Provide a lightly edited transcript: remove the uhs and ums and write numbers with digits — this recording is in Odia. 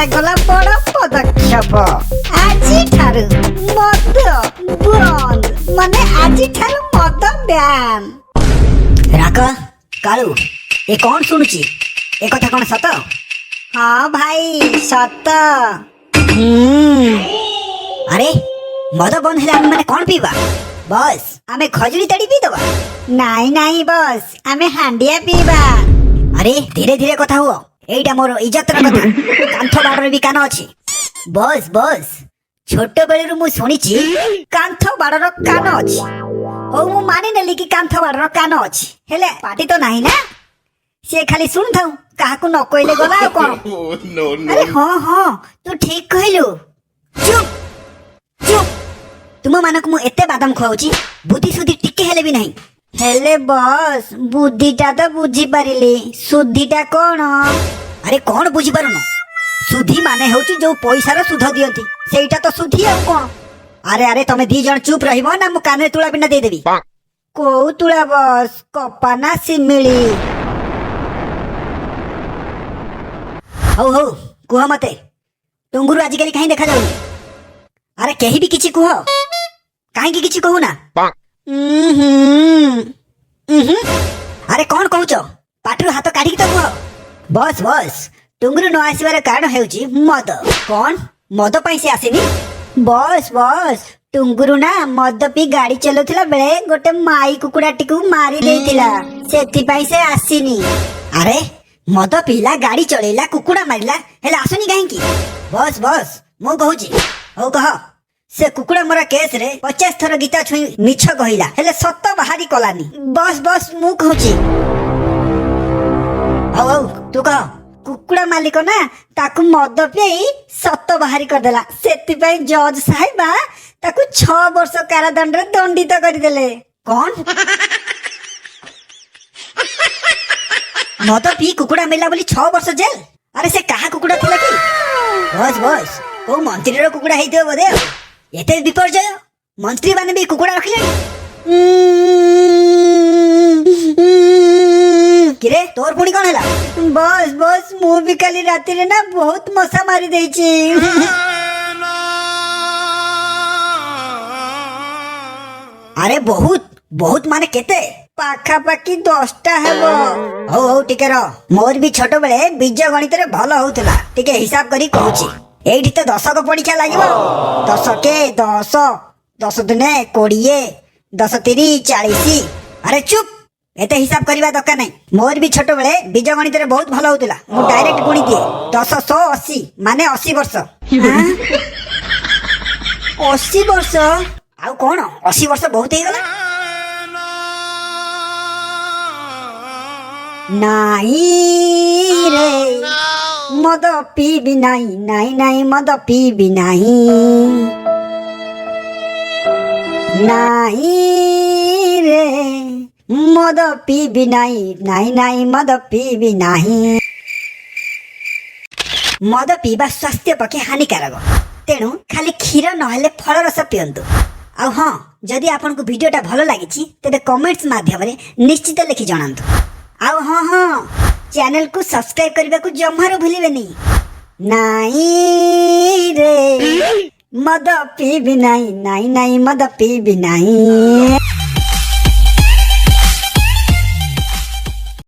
ନିଆଗଲା ବଡ ପଦକ୍ଷେପ। ଆଜିଠାରୁ ମଦ ବନ୍ଦ, ମାନେ ଆଜିଠାରୁ ମଦ ବ୍ୟାନ୍। ରାକ କାଳୁ, ଏ କଣ ଶୁଣୁଛି? ଏ କଥା କଣ ସତ? ହଁ ଭାଇ ସତ। ଆରେ ମଦ ବନ୍ଦ ହେଲେ ଆମେ ମାନେ କଣ ପିଇବା? ବସ୍ ଆମେ ଖଜୁରୀ ତାଡ଼ି ପିଇଦବା। ନାଇଁ ନାଇଁ ବସ୍, ଆମେ ହାଣ୍ଡିଆ ପିଇବା। ଆରେ ଧୀରେ ଧୀରେ କଥା ହୁଅ, ଏଇଟା ମୋର ଇଜ୍ଜତର କଥା। କାନ୍ଥ ବାଡରେ ବି କାନ ଅଛି। ବସ୍ ବସ୍, ଛୋଟ ବେଳରୁ ମୁଁ ଶୁଣିଛି କାନ୍ଥ ବାଡର କାନ ଅଛି। ହଉ ମୁଁ ମାନି ନେଲି କି କାନ୍ଥ ବାଡର କାନ ଅଛି, ହେଲେ ପାଟି ତ ନାହିଁ ନା। ସେ ଖାଲି ଶୁଣୁଥାଉ, କାହାକୁ ନ କହିଲେ ଗଲା ଆଉ କଣ। ଆରେ ହଁ ହଁ, ତୁ ଠିକ କହିଲୁ। ଚୁପ୍ ଚୁପ୍, ତୁମ ମାନଙ୍କୁ ମୁଁ ଏତେ ବାଦାମ ଖୁଆଉଛି, ବୁଦ୍ଧି ସୁଦ୍ଧି ଟିକେ ହେଲେ ବି ନାହିଁ। ହେଲେ ବସ୍, ବୁଦ୍ଧିଟା ତ ବୁଝିପାରିଲି, ସୁଧିଟା କଣ? ଆରେ କଣ ବୁଝିପାରୁନ? ସୁଧି ମାନେ ହେଉଛି ଯୋଉ ପଇସାର ସୁଧ ଦିଅନ୍ତି, ସେଇଟା ତ ସୁଧି ଆଉ କଣ। ଆରେ ଆରେ ତମେ ଦି ଜଣ ଚୁପ୍ ରହିବ ନା ମୁଁ କାନରେ ତୁଳା ବିନା ଦେଇଦେବି। କୋଉ ତୁଳା ବସ୍, କପା ନା ଶିମିଳି? ହଉ ହଉ କୁହ ମତେ, ଟୁଙ୍ଗୁରୁ ଆଜିକାଲି କାହିଁ ଦେଖାଯାଉନି? ଆରେ କେହି ବି କିଛି କୁହ, କାହିଁକି କିଛି କହୁନା? ଆରେ କଣ କହୁଛ? ପାଟିରୁ ହାତ କାଢିକି ତ କୁହ। ବସ୍ ବସ୍, ଟୁଙ୍ଗୁରୁ ନ ଆସିବାର କାରଣ ହେଉଛି ମଦ। କଣ ମଦ ପାଇଁ ସେ ଆସିନି? ବସ୍ ବସ୍, ଟୁଙ୍ଗୁରୁ ନା ମଦ ପିଇ ଗାଡି ଚଲାଉଥିଲା ବେଳେ ଗୋଟେ ମାଇ କୁକୁଡାଟିକୁ ମାରି ଦେଇଥିଲା, ସେଥିପାଇଁ ସେ ଆସିନି। ଆରେ ମଦ ପିଇଲା, ଗାଡି ଚଳେଇଲା, କୁକୁଡା ମାରିଲା, ହେଲେ ଆସୁନି କାହିଁକି? ବସ୍ ବସ୍, ମୁଁ କହୁଛି। ହଉ କହ। ସେ କୁକୁଡା ମରା କେସରେ 50 ଥର ଗୀତା ଛୁଇଁ ମିଛ କହିଲା, ହେଲେ ସତ ବାହାରି କଲାନି। ବସ୍ ବସ୍, ମୁଁ କହୁଛି। ହଉ ହଉ ତୁ କହ। କୁକୁଡା ମାଲିକ ନା ତାକୁ ମଦ ପିଇ ସତ ବାହାରି କରିଦେଲା, ସେଥିପାଇଁ ଜଜ୍ ସାହେବା ତାକୁ 6 ବର୍ଷ କାରାଦଣ୍ଡରେ ଦଣ୍ଡିତ କରିଦେଲେ। କଣ? ମଦ ପିଇ କୁକୁଡା ମିଳିଲା ବୋଲି 6 ବର୍ଷ ଜେଲ୍? ଆରେ ସେ କାହା କୁକୁଡା ଥିଲା କି? ବସ୍ ବସ୍, କୋଉ ମନ୍ତ୍ରୀର କୁକୁଡା ହେଇଥିବ ବୋଧେ। ଆଉ ଏତେ ବିପର୍ଯ୍ୟୟ, ମନ୍ତ୍ରୀ ମାନେ ବି କୁକୁଡା ରଖିଲେଣି। କିରେ ତୋର ପୁଣି କଣ ହେଲା? ବସ୍ ବସ୍, ମୁଁ ବି କାଲି ରାତିରେ ନା ବହୁତ ମଶା ମାରି ଦେଇଛି। ଆରେ ବହୁତ ବହୁତ ମାନେ କେତେ? ପାଖାପାଖି 10ଟା ହେବ। ହଉ ହଉ ଟିକେ ରହ, ମୋର ବି ଛୋଟ ବେଳେ ବୀଜ ଗଣିତରେ ଭଲ ହଉଥିଲା, ଟିକେ ହିସାବ କରି କହୁଛି। ଏଇଠି ତ ଦଶକ ପରୀକ୍ଷା ଲାଗିବ। 10 କେ 10, 10 ଦୁନେ 20, 10 ତିରି 40। ଆରେ ଚୁପ୍, ଏତେ ହିସାବ କରିବା ଦରକାର ନାହିଁ। ମୋର ବି ଛୋଟ ବେଳେ ବୀଜ ଗଣିତରେ ବହୁତ ଭଲ ହଉଥିଲା, ମୁଁ ଡାଇରେକ୍ଟ ଗୁଣି ଦିଏ। 10 180 ମାନେ 80 ବର୍ଷ। 80 ବର୍ଷ? ଆଉ କଣ, 80 ବର୍ଷ ବହୁତ ହେଇଗଲା। ନାଇଁ ରେ, ମଦ ପିଇବି ନାହିଁ, ନାଇଁ ନାଇଁ ମଦ ପିଇବି ନାହିଁ। ନାଇଁ ରେ, ମଦ ପିଇବି ନାହିଁ, ନାଇଁ ନାଇଁ ମଦ ପିଇବି ନାହିଁ। ମଦ ପିଇବା ସ୍ୱାସ୍ଥ୍ୟ ପକ୍ଷେ ହାନିକାରକ, ତେଣୁ ଖାଲି କ୍ଷୀର ନହେଲେ ଫଳ ରସ ପିଅନ୍ତୁ। ଆଉ ହଁ, ଯଦି ଆପଣଙ୍କୁ ଭିଡିଓଟା ଭଲ ଲାଗିଛି ତେବେ କମେଣ୍ଟସ୍ ମାଧ୍ୟମରେ ନିଶ୍ଚିତ ଲେଖି ଜଣାନ୍ତୁ। ଆଉ ହଁ ହଁ, ଚ୍ୟାନେଲକୁ ସବସ୍କ୍ରାଇବ କରିବାକୁ ଜମାରୁ ଭୁଲିବେନି। ନାଇଁ ରେ, ମଦ ପିଇବି ନାହିଁ, ନାଇଁ ନାଇଁ ମଦ ପିଇବି ନାହିଁ।